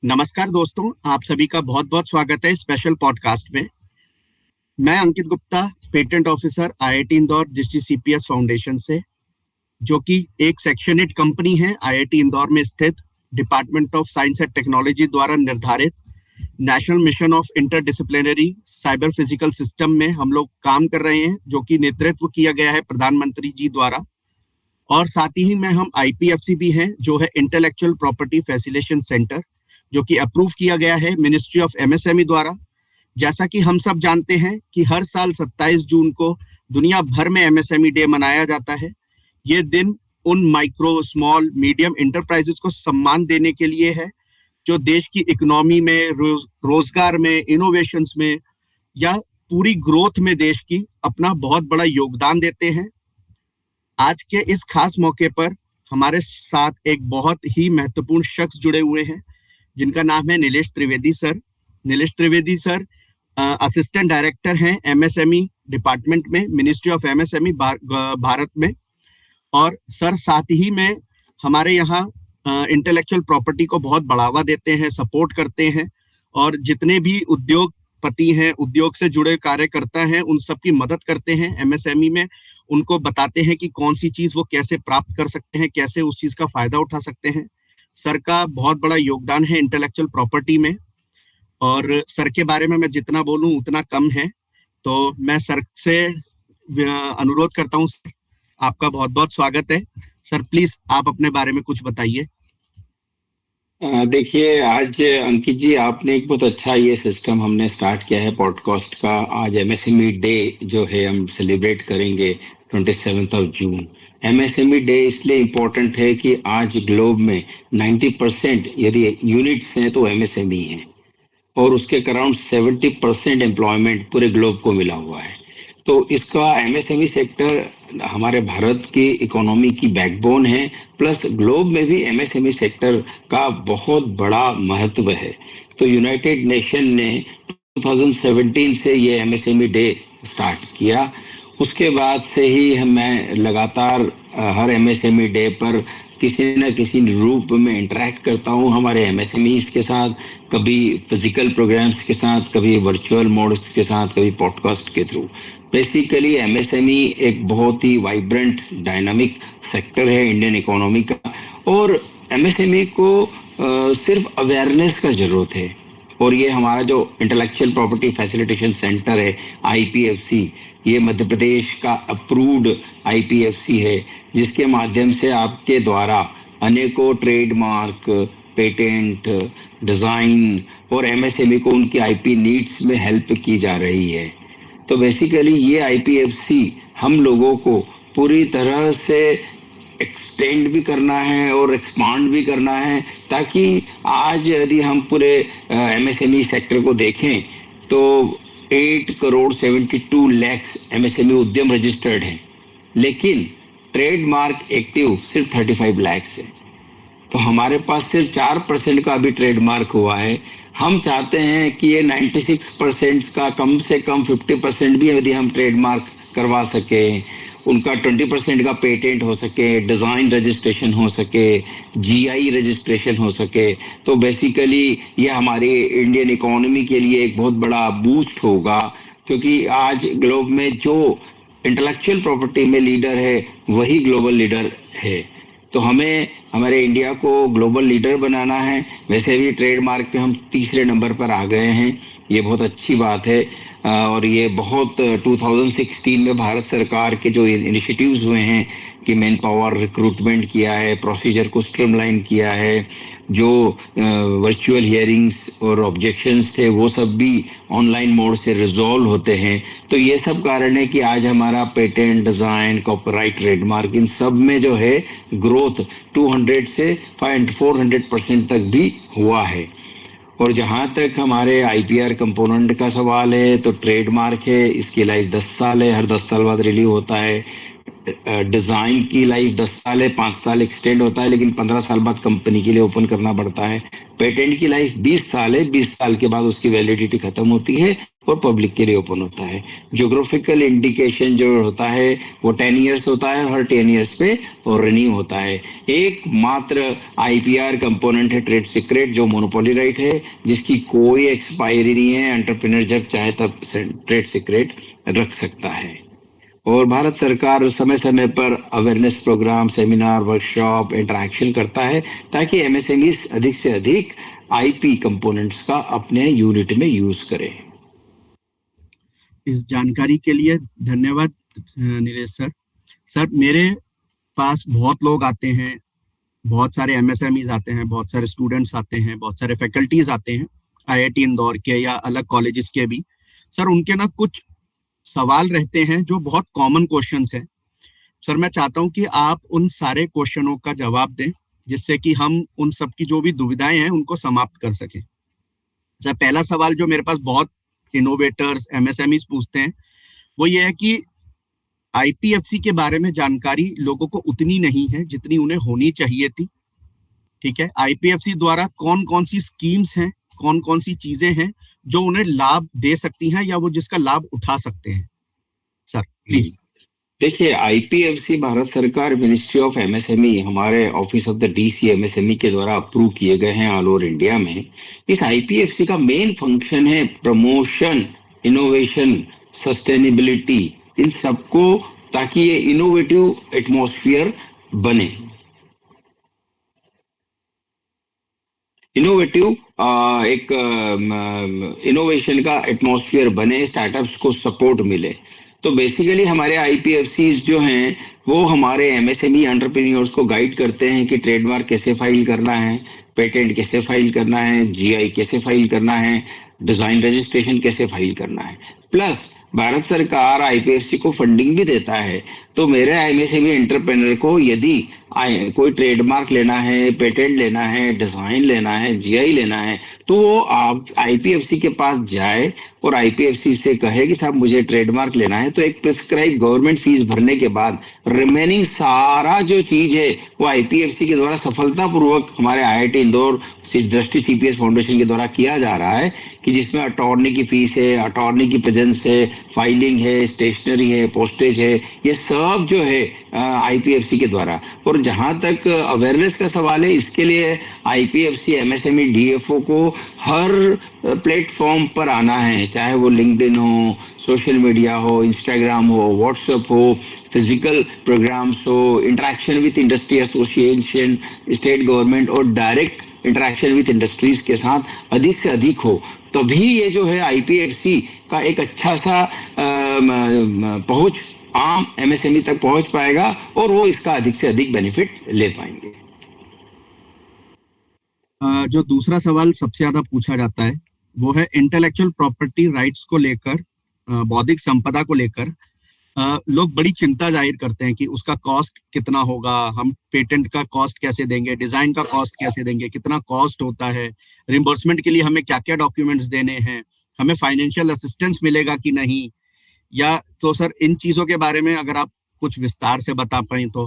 नमस्कार दोस्तों, आप सभी का बहुत बहुत स्वागत है स्पेशल पॉडकास्ट में। मैं Ankit Gupta, patent officer IIT Indore district CPS foundation से, जो कि एक सेक्शनेट कंपनी है आईआईटी इंदौर में स्थित department of science and technology द्वारा निर्धारित national mission of interdisciplinary cyber physical system में हम लोग काम कर रहे हैं, जो कि नेतृत्व किया गया है प्रधानमंत्री जी द्वारा। और साथ ही में हम आईपीएफसी भी हैं, जो है इंटेलेक्चुअल प्रॉपर्टी फैसिलिटेशन सेंटर, जो कि अप्रूव किया गया है मिनिस्ट्री ऑफ एमएसएमई द्वारा। जैसा कि हम सब जानते हैं कि हर साल 27 जून को दुनिया भर में एमएसएमई डे मनाया जाता है। ये दिन उन माइक्रो स्मॉल मीडियम इंटरप्राइजेस को सम्मान देने के लिए है, जो देश की इकोनॉमी में, रोजगार में, इनोवेशंस में या पूरी ग्रोथ में देश की अपना बहुत बड़ा योगदान देते हैं। आज के इस खास मौके पर हमारे साथ एक बहुत ही महत्वपूर्ण शख्स जुड़े हुए हैं, जिनका नाम है Nilesh Trivedi sir. Nilesh Trivedi sir assistant director हैं एमएसएमई डिपार्टमेंट में, मिनिस्ट्री ऑफ एमएसएमई भारत में। और सर साथ ही में हमारे यहाँ इंटेलेक्चुअल प्रॉपर्टी को बहुत बढ़ावा देते हैं, सपोर्ट करते हैं, और जितने भी उद्योगपति हैं, उद्योग से जुड़े कार्यकर्ता हैं, उन सब की मदद करते हैं एमएसएमई में। उनको बताते हैं कि कौन सी चीज़ वो कैसे प्राप्त कर सकते हैं, कैसे उस चीज़ का फायदा उठा सकते हैं। सर का बहुत बड़ा योगदान है इंटेलेक्चुअल प्रॉपर्टी में, और सर के बारे में मैं जितना बोलूं उतना कम है। तो मैं सर से अनुरोध करता हूं, सर आपका बहुत बहुत स्वागत है। सर प्लीज आप अपने बारे में कुछ बताइए। देखिए, आज अंकित जी आपने एक बहुत अच्छा ये सिस्टम हमने स्टार्ट किया है पॉडकास्ट का। आज एमएसएमई डे जो है हम सेलिब्रेट करेंगे 27 जून। एमएसएमई डे इसलिए इम्पोर्टेंट है कि आज ग्लोब में 90% यदि यूनिट्स हैं तो एमएसएमई हैं, और उसके अराउंड 70% एम्प्लॉयमेंट पूरे ग्लोब को मिला हुआ है। तो इसका एमएसएमई सेक्टर हमारे भारत की इकोनॉमी की बैकबोन है, प्लस ग्लोब में भी एमएसएमई सेक्टर का बहुत बड़ा महत्व है। तो यूनाइटेड नेशन ने 2017 से ये एमएसएमई डे स्टार्ट किया। उसके बाद से ही मैं लगातार हर एमएसएमई डे पर किसी न किसी रूप में इंटरेक्ट करता हूँ हमारे एमएसएमईज के साथ, कभी फिजिकल प्रोग्राम्स के साथ, कभी वर्चुअल मोड्स के साथ, कभी पॉडकास्ट के थ्रू। बेसिकली एमएसएमई एक बहुत ही वाइब्रेंट डायनामिक सेक्टर है इंडियन इकोनॉमी का, और एमएसएमई को सिर्फ अवेयरनेस का जरूरत है। और ये हमारा जो इंटेलेक्चुअल प्रॉपर्टी फैसिलिटेशन सेंटर है आईपीएफसी, ये मध्य प्रदेश का अप्रूव्ड आईपीएफसी है, जिसके माध्यम से आपके द्वारा अनेकों ट्रेडमार्क, पेटेंट, डिजाइन और एमएसएमई को उनकी आईपी नीड्स में हेल्प की जा रही है। तो बेसिकली ये आईपीएफसी हम लोगों को पूरी तरह से एक्सटेंड भी करना है और एक्सपांड भी करना है, ताकि आज यदि हम पूरे एमएसएमई सेक्टर को देखें तो 8,72,00,000 एमएसएमई उद्यम रजिस्टर्ड हैं, लेकिन ट्रेडमार्क एक्टिव सिर्फ 35 लाख है। तो हमारे पास सिर्फ 4% का अभी ट्रेडमार्क हुआ है। हम चाहते हैं कि ये 96% का कम से कम 50% भी यदि हम ट्रेडमार्क करवा सके, उनका 20% का पेटेंट हो सके, डिज़ाइन रजिस्ट्रेशन हो सके, जीआई रजिस्ट्रेशन हो सके, तो बेसिकली ये हमारी इंडियन इकोनॉमी के लिए एक बहुत बड़ा बूस्ट होगा। क्योंकि आज ग्लोब में जो इंटेलेक्चुअल प्रॉपर्टी में लीडर है वही ग्लोबल लीडर है। तो हमें हमारे इंडिया को ग्लोबल लीडर बनाना है। वैसे भी ट्रेडमार्क पे हम तीसरे नंबर पर आ गए हैं, ये बहुत अच्छी बात है। और ये बहुत 2016 में भारत सरकार के जो इनिशिएटिव्स हुए हैं कि मैन पावर रिक्रूटमेंट किया है, प्रोसीजर को स्ट्रीमलाइन किया है, जो वर्चुअल हियरिंग्स और ऑब्जेक्शंस थे वो सब भी ऑनलाइन मोड से रिजॉल्व होते हैं। तो ये सब कारण है कि आज हमारा पेटेंट, डिज़ाइन, कॉपीराइट, ट्रेडमार्क, इन सब में जो है ग्रोथ 200 से 400% तक भी हुआ है। और जहाँ तक हमारे आईपीआर कंपोनेंट का सवाल है, तो ट्रेडमार्क है, इसकी लाइफ 10 साल है, हर 10 साल बाद रिन्यू होता है। डिजाइन की लाइफ 10 साल है, 5 साल एक्सटेंड होता है, लेकिन 15 साल बाद कंपनी के लिए ओपन करना पड़ता है। पेटेंट की लाइफ 20 साल है, 20 साल के बाद उसकी वैलिडिटी खत्म होती है और पब्लिक के लिए ओपन होता है। ज्योग्राफिकल इंडिकेशन जो होता है वो 10 इयर्स होता है, हर 10 इयर्स पे और रिन्यू होता है। एकमात्र आईपीआर कंपोनेंट है ट्रेड सीक्रेट, जो मोनोपोली राइट है, जिसकी कोई एक्सपायरी नहीं है। एंटरप्रेन्योर जब चाहे तब ट्रेड सीक्रेट रख सकता है। और भारत सरकार समय समय पर awareness programme, seminar, workshop, interaction करता है ताकि एमएसएमई अधिक से अधिक आईपी कंपोनेंट्स का अपने यूनिट में यूज करें। इस जानकारी के लिए धन्यवाद नीलेश सर। सर, मेरे पास बहुत लोग आते हैं, बहुत सारे एमएसएमईज आते हैं, बहुत सारे स्टूडेंट्स आते हैं, बहुत सारे फैकल्टीज आते हैं आईआईटी इंदौर के या अलग कॉलेजेस के भी। सर, उनके ना कुछ सवाल रहते हैं जो बहुत कॉमन क्वेश्चंस हैं। सर, मैं चाहता हूं कि आप उन सारे क्वेश्चनों का जवाब दें, जिससे कि हम उन सब की जो भी दुविधाएं हैं उनको समाप्त कर सकें। सर, पहला सवाल जो मेरे पास बहुत इनोवेटर्स, एमएसएमईज पूछते हैं, वो ये है कि आईपीएफसी के बारे में जानकारी लोगों को उतनी नहीं है जितनी उन्हें होनी चाहिए थी। ठीक है, आईपीएफसी द्वारा कौन कौन सी स्कीम्स हैं, कौन कौन सी चीजें हैं जो उन्हें लाभ दे सकती हैं या वो जिसका लाभ उठा सकते हैं। Sir please. देखिए, आईपीएफसी भारत सरकार, मिनिस्ट्री ऑफ एमएसएमई, हमारे office of the DC MSME के द्वारा अप्रूव किए गए हैं ऑल ओवर इंडिया में। इस आईपीएफसी का मेन फंक्शन है प्रमोशन, इनोवेशन, सस्टेनेबिलिटी, इन सबको, ताकि ये इनोवेटिव एटमॉस्फेयर बने। इनोवेटिव एक इनोवेशन का एटमॉस्फेयर बने, स्टार्टअप्स को सपोर्ट मिले। तो बेसिकली हमारे आईपीएफसीज जो हैं वो हमारे एमएसएमई एंटरप्रेन्योर्स को गाइड करते हैं कि ट्रेडमार्क कैसे फाइल करना है, पेटेंट कैसे फाइल करना है, जीआई कैसे फाइल करना है, डिजाइन रजिस्ट्रेशन कैसे फाइल करना है। प्लस भारत सरकार आईपीएफसी को फंडिंग भी देता है। तो मेरे एमएसएमई एंटरप्रेन्योर को यदि कोई ट्रेडमार्क लेना है, पेटेंट लेना है, डिजाइन लेना है, जीआई लेना है, तो वो आप आईपीएफसी के पास जाए और आईपीएफसी से कहे कि साहब मुझे ट्रेडमार्क लेना है, तो एक प्रिस्क्राइब गवर्नमेंट फीस भरने के बाद रिमेनिंग सारा जो चीज है वो आईपीएफसी के द्वारा सफलतापूर्वक हमारे आईआईटी इंदौर दृष्टि सीपीएस फाउंडेशन के द्वारा किया जा रहा है, कि जिसमें अटॉर्नी की फीस है, अटॉर्नी की प्रेजेंस है, फाइलिंग है, स्टेशनरी है, पोस्टेज है, ये सब जो है आईपीएफसी के द्वारा। और जहां तक अवेयरनेस का सवाल है, इसके लिए आईपीएफसी एमएसएमई डीएफओ को हर प्लेटफॉर्म पर आना है, चाहे वो लिंक्डइन हो, सोशल मीडिया हो, इंस्टाग्राम हो, व्हाट्सएप हो, फिजिकल प्रोग्राम्स हो, interaction with industry association, state government और डायरेक्ट इंटरेक्शन विथ इंडस्ट्रीज के साथ अधिक से अधिक हो, तभी ये जो है आईपीएफसी का एक अच्छा सा पहुंच आम एमएसएमई तक पहुंच पाएगा और वो इसका अधिक से अधिक बेनिफिट ले पाएंगे। जो दूसरा सवाल सबसे ज्यादा पूछा जाता है वो है इंटेलेक्चुअल प्रॉपर्टी राइट्स को लेकर, बौद्धिक संपदा को लेकर। लोग बड़ी चिंता जाहिर करते हैं कि उसका कॉस्ट कितना होगा, हम पेटेंट का कॉस्ट कैसे देंगे, डिजाइन का कॉस्ट कैसे देंगे, कितना कॉस्ट होता है, रिम्बर्समेंट के लिए हमें क्या क्या डॉक्यूमेंट्स देने हैं, हमें फाइनेंशियल असिस्टेंस मिलेगा कि नहीं। या तो सर, इन चीजों के बारे में अगर आप कुछ विस्तार से बता पाए तो।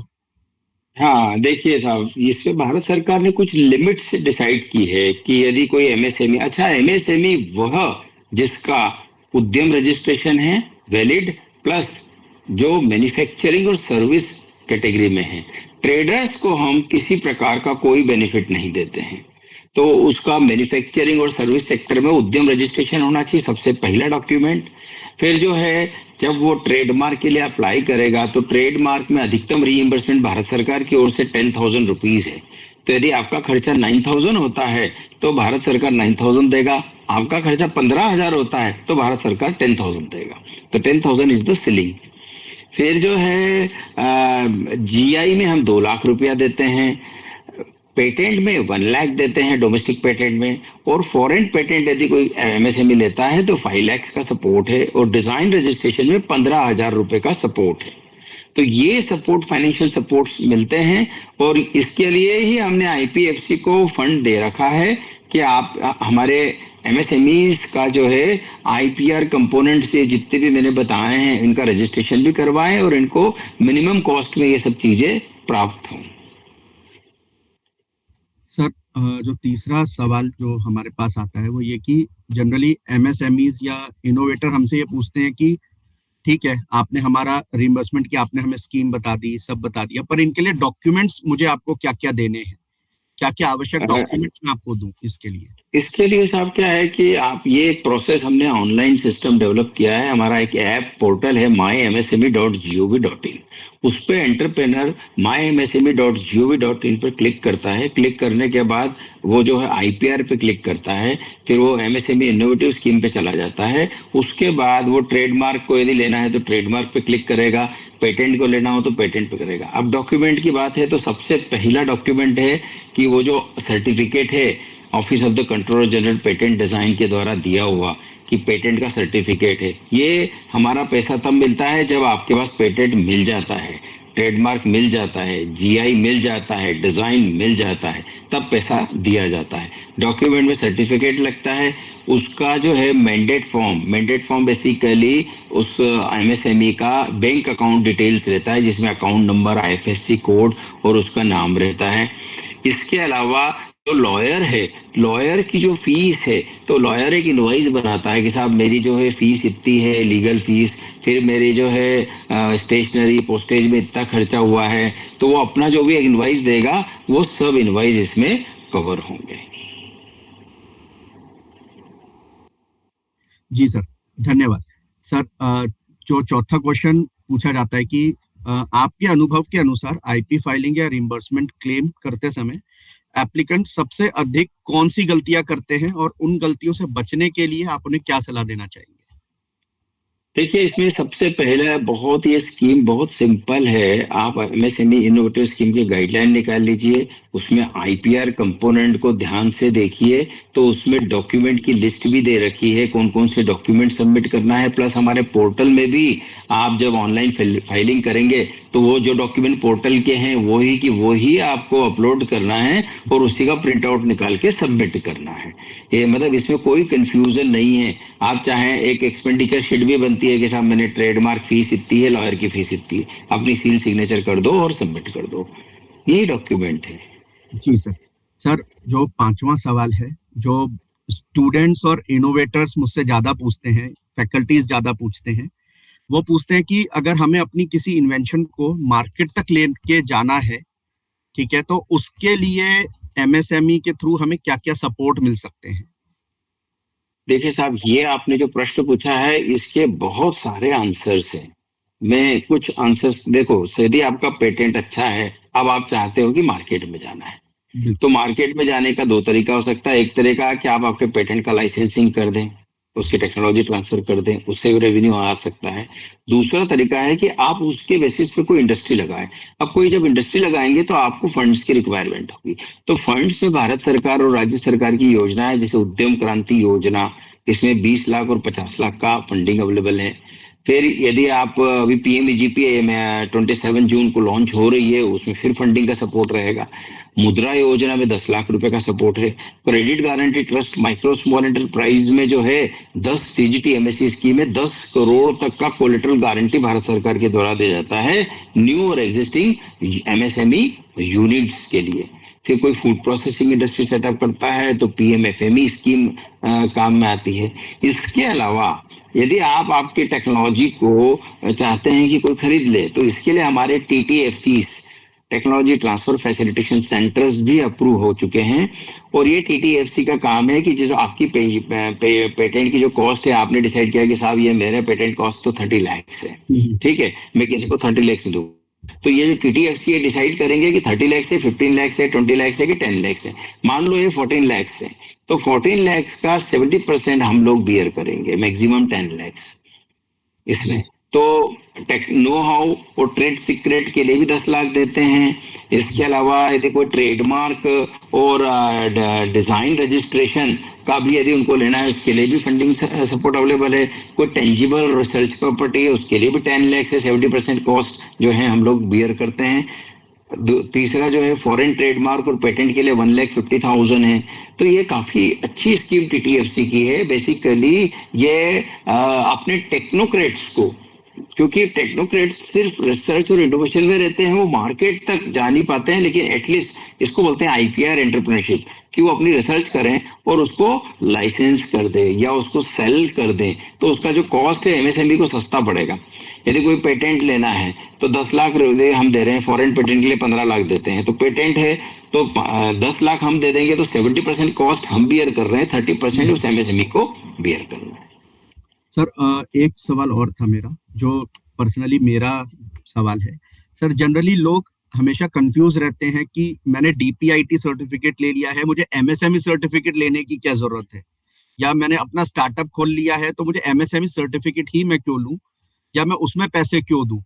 हाँ, देखिए साहब, इसमें भारत सरकार ने कुछ लिमिट्स डिसाइड की है कि यदि कोई एमएसएमई, अच्छा एमएसएमई वह जिसका उद्यम रजिस्ट्रेशन है वैलिड, प्लस जो मैन्युफैक्चरिंग और सर्विस कैटेगरी में है। ट्रेडर्स को हम किसी प्रकार का कोई बेनिफिट नहीं देते हैं, तो उसका मैन्युफैक्चरिंग और सर्विस सेक्टर में उद्यम रजिस्ट्रेशन होना चाहिए, सबसे पहला डॉक्यूमेंट। फिर जो है, जब वो ट्रेडमार्क के लिए अप्लाई करेगा तो ट्रेडमार्क में अधिकतम रीइंबर्समेंट भारत सरकार की ओर से 10,000 रुपीज है। तो यदि आपका खर्चा 9,000 होता है तो भारत सरकार 9,000 देगा, आपका खर्चा 15,000 होता है तो भारत सरकार 10,000 देगा। तो 10,000 इज द सीलिंग। फिर जो है जीआई में हम 2 लाख रुपया देते हैं, पेटेंट में 1 लाख देते हैं डोमेस्टिक पेटेंट में, और फॉरेन पेटेंट यदि कोई एमएसएमई लेता है तो 5 लाख का सपोर्ट है, और डिजाइन रजिस्ट्रेशन में 15,000 रुपए का सपोर्ट है। तो ये सपोर्ट, फाइनेंशियल सपोर्ट मिलते हैं, और इसके लिए ही हमने आईपीएफसी को फंड दे रखा है कि आप हमारे एमएसएमईज का जो है आईपीआर कंपोनेंट से जितने भी मैंने बताए हैं इनका रजिस्ट्रेशन भी करवाएं और इनको मिनिमम कॉस्ट में ये सब चीजें प्राप्त हों। सर, जो तीसरा सवाल जो हमारे पास आता है वो ये कि जनरली एमएसएमईज या इनोवेटर हमसे ये पूछते हैं कि ठीक है, आपने हमारा रिइंबर्समेंट की, आपने हमें स्कीम बता दी, सब बता दिया, पर इनके लिए डॉक्यूमेंट्स मुझे आपको क्या क्या देने हैं, क्या क्या आवश्यक डॉक्यूमेंट्स मैं आपको दूं इसके लिए? इसके लिए साहब क्या है कि आप ये एक प्रोसेस हमने ऑनलाइन सिस्टम डेवलप किया है। हमारा एक ऐप पोर्टल है mymsme.gov.in। उस पे एंटरप्रेनर mymsme.gov.in पर क्लिक करता है। क्लिक करने के बाद वो जो है आईपीआर पे क्लिक करता है, फिर वो एमएसएमई इनोवेटिव स्कीम पे चला जाता है। उसके बाद वो ट्रेडमार्क को यदि लेना है तो ट्रेडमार्क पे क्लिक करेगा, पेटेंट को लेना हो तो पेटेंट पे करेगा। अब डॉक्यूमेंट की बात है तो सबसे पहला डॉक्यूमेंट है कि वो जो सर्टिफिकेट है office of the controller general patent design के द्वारा दिया हुआ कि पेटेंट का सर्टिफिकेट है। ये हमारा पैसा तब मिलता है जब आपके पास पेटेंट मिल जाता है, ट्रेडमार्क मिल जाता है, जीआई मिल जाता है, डिजाइन मिल जाता है, तब पैसा दिया जाता है। डॉक्यूमेंट में सर्टिफिकेट लगता है, उसका जो है मैंडेट फॉर्म बेसिकली उस एमएसएमई का बैंक अकाउंट डिटेल्स रहता है, जिसमें अकाउंट नंबर, आईएफएससी कोड और उसका नाम रहता है। इसके अलावा जो लॉयर है, लॉयर की जो फीस है, तो लॉयर एक इनवॉइस बनाता है कि साहब मेरी जो है फीस इतनी है, लीगल फीस, फिर मेरी जो है स्टेशनरी पोस्टेज में इतना खर्चा हुआ है, तो वो अपना जो भी इनवॉइस देगा वो सब इनवॉइस इसमें कवर होंगे। जी सर, धन्यवाद। सर, जो चौथा क्वेश्चन पूछा जाता है कि आपके अनुभव के अनुसार आईपी फाइलिंग या रिइंबर्समेंट क्लेम करते समय एप्लीकेंट सबसे अधिक कौन सी गलतियां करते हैं और उन गलतियों से बचने के लिए आप उन्हें क्या सलाह देना चाहेंगे? देखिए, इसमें सबसे पहला बहुत ये स्कीम बहुत सिंपल है। आप एमएसएमई इनोवेटिव स्कीम की गाइडलाइन निकाल लीजिए, उसमें आईपीआर कंपोनेंट को ध्यान से देखिए, तो उसमें डॉक्यूमेंट की लिस्ट भी दे रखी है, कौन कौन से डॉक्यूमेंट सबमिट करना है। प्लस हमारे पोर्टल में भी आप जब ऑनलाइन फाइलिंग करेंगे तो वो जो डॉक्यूमेंट पोर्टल के हैं वही आपको अपलोड करना है और उसी का प्रिंट आउट निकाल के सबमिट करना है। ये मतलब इसमें कोई कंफ्यूजन नहीं है। आप चाहें एक एक्सपेंडिचर शीट भी बनती है कि साहब मैंने ट्रेडमार्क फीस इतनी है, लॉयर की फीस इतनी है, अपनी सील सिग्नेचर कर दो और सबमिट कर दो, ये डॉक्यूमेंट है। जी सर। सर, जो पांचवा सवाल है, जो स्टूडेंट्स और इनोवेटर्स मुझसे ज्यादा पूछते हैं, फैकल्टीज ज्यादा पूछते हैं, वो पूछते हैं कि अगर हमें अपनी किसी इन्वेंशन को मार्केट तक लेके जाना है, ठीक है, तो उसके लिए एमएसएमई के थ्रू हमें क्या क्या सपोर्ट मिल सकते हैं? देखिए साहब, ये आपने जो प्रश्न पूछा है इसके बहुत सारे आंसर्स हैं। मैं कुछ आंसर्स, देखो यदि आपका पेटेंट अच्छा है, अब आप चाहते हो कि मार्केट में जाना है, तो बिल्कुल। मार्केट में जाने का दो तरीका हो सकता है। एक तरीका है कि आप आपके पेटेंट का लाइसेंसिंग कर दें, उसकी टेक्नोलॉजी ट्रांसफर कर दें, उससे भी रेवेन्यू आ सकता है। दूसरा तरीका है कि आप उसके बेसिस पे कोई इंडस्ट्री लगाएं। अब कोई जब इंडस्ट्री लगाएंगे तो आपको फंड्स की रिक्वायरमेंट होगी, तो फंड्स में भारत सरकार और राज्य सरकार की योजना है, जैसे उद्यम क्रांति योजना, इसमें 20 लाख और 50 लाख का फंडिंग अवेलेबल है। फिर यदि आप अभी पीएमईजीपी में 27 जून को लॉन्च हो रही है, उसमें फिर फंडिंग का सपोर्ट रहेगा। मुद्रा योजना में 10 लाख रुपए का सपोर्ट है। Credit guarantee trust micro small enterprise में जो है 10 सीजीटी एमएससी स्कीम में 10 करोड़ तक का कोलेटरल गारंटी भारत सरकार के द्वारा दिया जाता है न्यू और एग्जिस्टिंग एमएसएमई यूनिट्स के लिए। फिर कोई फूड प्रोसेसिंग इंडस्ट्री सेटअप करता है तो पीएमएफएमई स्कीम काम में आती है। इसके अलावा यदि आप आपकी टेक्नोलॉजी को चाहते हैं कि कोई खरीद ले, तो इसके लिए हमारे टीटीएफसीस, टेक्नोलॉजी ट्रांसफर फैसिलिटेशन सेंटर्स भी अप्रूव हो चुके हैं। और ये टीटीएफसी का काम है कि जो आपकी पेटेंट की जो कॉस्ट है, आपने डिसाइड किया कि साहब ये मेरे पेटेंट कॉस्ट तो 30 लाख है, ठीक है, मैं किसी को 30 लाख दूँ, तो ये जो टीटीएफसी ये डिसाइड करेंगे कि 30 लाख से 15 लाख से 20 लाख से कि 10 लाख से। मान लो ये 14 लाख से, तो 14 लाख का 70% हम लोग बियर करेंगे, मैक्सिमम 10 लाख इसमें। तो नो हाउ और ट्रेड सीक्रेट के लिए भी 10 लाख देते हैं। इसके अलावा यदि कोई ट्रेडमार्क और डिजाइन रजिस्ट्रेशन का भी यदि उनको लेना है, उसके लिए भी फंडिंग सपोर्ट अवेलेबल है। कोई टेंजिबल रिसर्च प्रॉपर्टी है, उसके लिए भी 10 लाख से 70% कॉस्ट जो है हम लोग बियर करते हैं। तीसरा जो है फॉरेन ट्रेडमार्क और पेटेंट के लिए 1,50,000 है। तो ये काफी अच्छी स्कीम टीटीएफसी की है। बेसिकली ये अपने टेक्नोक्रेट्स को, क्योंकि टेक्नोक्रेट्स सिर्फ रिसर्च और इनोवेशन में रहते हैं, वो मार्केट तक जा नहीं पाते हैं, लेकिन एटलीस्ट इसको बोलते हैं आईपीआर एंटरप्रेन्योरशिप, कि वो अपनी रिसर्च करें और उसको लाइसेंस कर दे या उसको सेल कर दें, तो उसका जो कॉस्ट है एमएसएमई को सस्ता पड़ेगा। यदि कोई पेटेंट लेना है तो 10 लाख हम दे रहे हैं, फॉरेन पेटेंट के लिए 15 लाख देते हैं, तो पेटेंट है तो 10 लाख हम दे देंगे, तो 70% कॉस्ट हम बियर कर रहे हैं, 30% उस एमएसएमई को बियर करना है। सर एक सवाल और था मेरा, जो पर्सनली मेरा सवाल है। सर जनरली लोग हमेशा कंफ्यूज रहते हैं कि मैंने डीपीआईटी सर्टिफिकेट ले लिया है, मुझे एमएसएमई सर्टिफिकेट लेने की क्या जरूरत है, या मैंने अपना स्टार्टअप खोल लिया है तो मुझे एमएसएमई सर्टिफिकेट ही मैं क्यों लूं, या मैं उसमें पैसे क्यों दूं।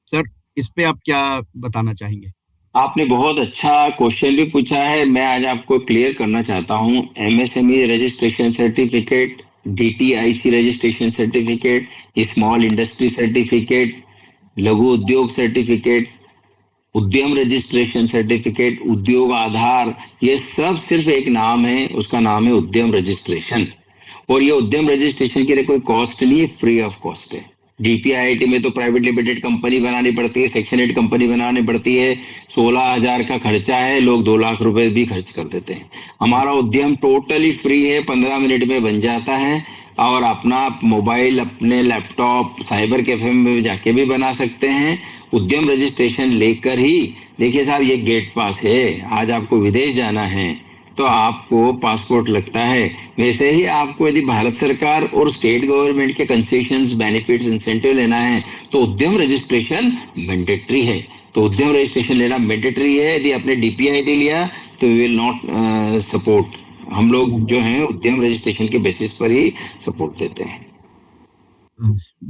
सर इस पे आप क्या बताना चाहेंगे? आपने बहुत अच्छा क्वेश्चन भी पूछा है। मैं आज आपको क्लियर करना चाहता हूँ। MSME registration certificate, DTIC registration certificate, small industry certificate, लघु उद्योग सर्टिफिकेट, उद्यम रजिस्ट्रेशन सर्टिफिकेट, उद्योग आधार, ये सब सिर्फ एक नाम है, उसका नाम है उद्यम रजिस्ट्रेशन। और ये उद्यम रजिस्ट्रेशन के लिए कोई कॉस्ट नहीं है, फ्री ऑफ कॉस्ट है। डीपीआईटी में तो प्राइवेट लिमिटेड कंपनी बनानी पड़ती है, सेक्शन 8 कंपनी बनानी पड़ती है, 16,000 का खर्चा है, लोग 2 लाख रुपए भी खर्च कर देते हैं। हमारा उद्यम टोटली फ्री है, 15 मिनट में बन जाता है, और अपना मोबाइल, अपने लैपटॉप, साइबर कैफे में जाके भी बना सकते हैं। उद्यम रजिस्ट्रेशन लेकर ही, देखिए साहब, ये गेट पास है। आज आपको विदेश जाना है तो आपको पासपोर्ट लगता है, वैसे ही आपको यदि भारत सरकार और स्टेट गवर्नमेंट के कंसेशंस, बेनिफिट्स, इंसेंटिव लेना है तो उद्यम रजिस्ट्रेशन मैंडेटरी है। तो उद्यम रजिस्ट्रेशन लेना मैंडेटरी है। यदि आपने डीपीआईटी लिया तो वी विल नॉट सपोर्ट। हम लोग जो हैं उद्यम रजिस्ट्रेशन के बेसिस पर ही सपोर्ट देते हैं।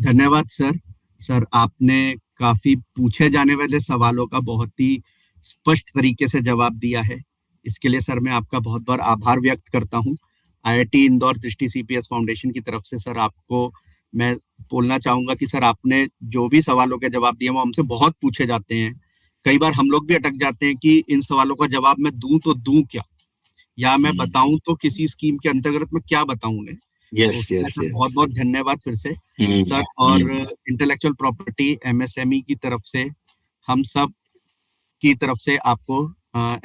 धन्यवाद सर। सर आपने काफी पूछे जाने वाले सवालों का बहुत ही स्पष्ट तरीके से जवाब दिया है। इसके लिए सर मैं आपका बहुत बहुत आभार व्यक्त करता हूँ। आईआईटी इंदौर दृष्टि सीपीएस फाउंडेशन की तरफ से सर आपको मैं बोलना चाहूंगा कि सर आपने जो भी सवालों के जवाब दिए वो हमसे बहुत पूछे जाते हैं। कई बार हम लोग भी अटक जाते हैं कि इन सवालों का जवाब मैं दूं तो दूं क्या, या मैं बताऊं तो किसी स्कीम के अंतर्गत मैं क्या बताऊं उन्हें। तो यस, उसके लिए यस, सर बहुत यस। बहुत धन्यवाद फिर से सर। और इंटेलेक्चुअल प्रॉपर्टी एमएसएमई की तरफ से, हम सब की तरफ से आपको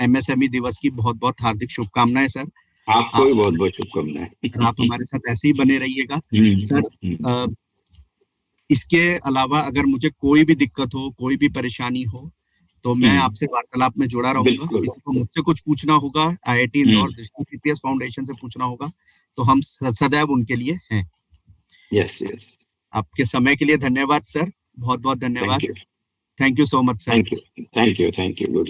एमएसएमई दिवस की बहुत बहुत हार्दिक शुभकामनाएं सर। आपको आप भी बहुत बहुत शुभकामनाएं। सर, आप हमारे साथ ऐसे ही बने रहिएगा सर। अ, इसके अलावा अगर मुझे कोई भी दिक्कत हो, कोई भी परेशानी हो, तो मैं आपसे वार्तालाप में जुड़ा रहूंगा। बिल्कुल। किसी को मुझसे कुछ पूछना होगा, आईआईटी इंदौर दृष्टि सीपीएस फाउंडेशन से पूछना होगा, तो हम सदैव उनके लिए हैं। Yes, yes. आपके समय के लिए धन्यवाद सर, बहुत बहुत थैंक धन्यवाद। You. Thank you so much sir. Thank you. Thank you. Thank you. Good.